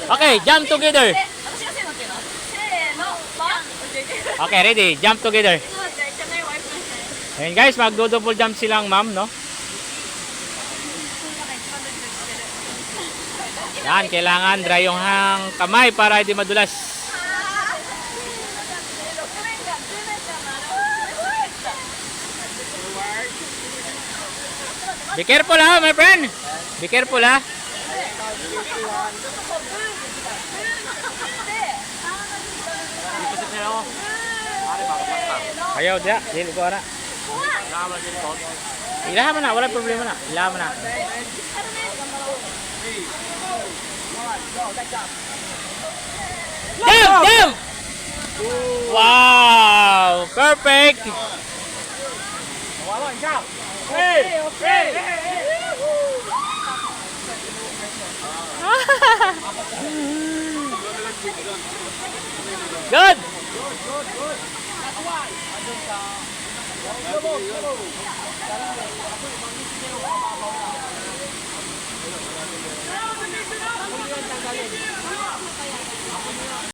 Okay, jump together. Okay, ready? Jump together. Ayan guys, magdo-double jump silang ma'am, no? Yan, kailangan dry yung kamay para hindi madulas. Be careful ha, my friend. Be careful ha. Ayaw dia, dili ko ara. Ilaha man na, wala problema na. Ilaha man na. Jump, jump! Wow, perfect. Hey, okay. Good.